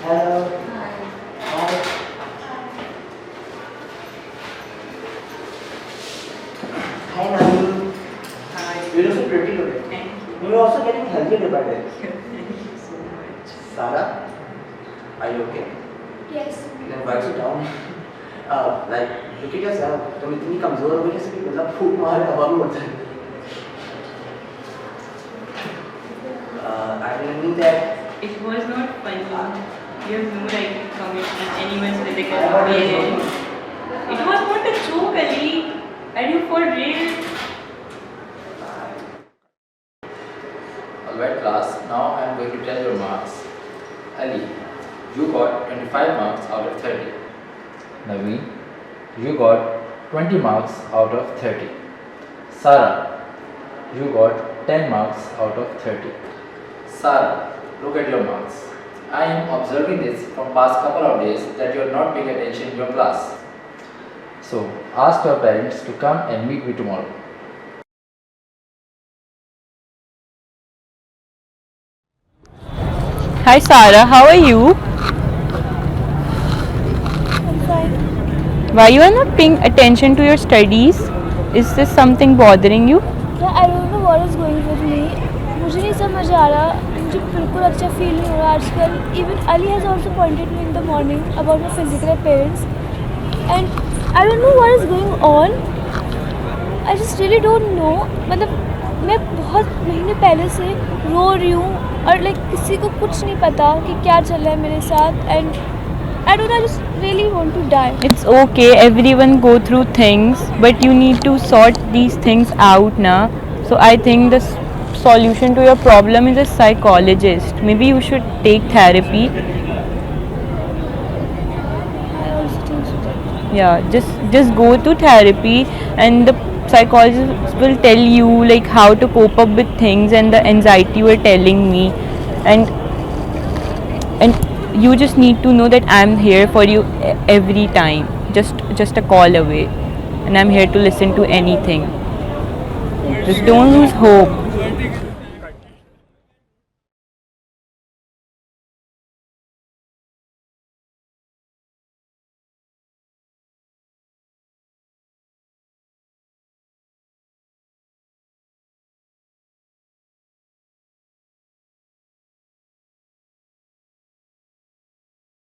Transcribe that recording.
Hello. Hi. Hi. Hi, Nani. Hi. You look so pretty today. Thank you. You're also getting healthy day by day. Thank you so much. Sarah, are you okay? Yes. Then why sit down? Like, look at yourself. तुम इतनी कमजोर हो गई जैसे कि मतलब फूट मारे हवा में उड़ता है. I didn't mean that. It was not funny. You have no right to comment on anyone's physical I heard it appearance. It was not a joke, Ali. Are you for real? Alright class, now I am going to tell your marks. Ali, you got 25 marks out of 30. Naveen, you got 20 marks out of 30. Sarah, you got 10 marks out of 30. Sarah, look at your marks. I am observing this from past couple of days that you are not paying attention in your class. So, ask your parents to come and meet me tomorrow. Hi Sarah, how are you? I'm fine. Why you are not paying attention to your studies? Is this something bothering you? Yeah, I don't know what is going with me. मुझे नहीं समझ आ रहा. मुझे बिल्कुल अच्छा feel नहीं हो रहा आजकल. Even Ali has also pointed me in the morning about my physical appearance, and I don't know what is going on. I just really don't know. मतलब मैं बहुत महीने पहले से रो रही हूँ और like किसी को कुछ नहीं पता कि क्या चल रहा है मेरे साथ, and I don't know, I just really want to die. It's okay, everyone go through things, but you need to sort these things out now. So I think the solution to your problem is a psychologist. Maybe you should take therapy. I also think so. Yeah, just go to therapy and the psychologist will tell you like how to cope up with things and the anxiety you were telling me, and you just need to know that I'm here for you every time, just a call away, and I'm here to listen to anything. Just don't lose hope.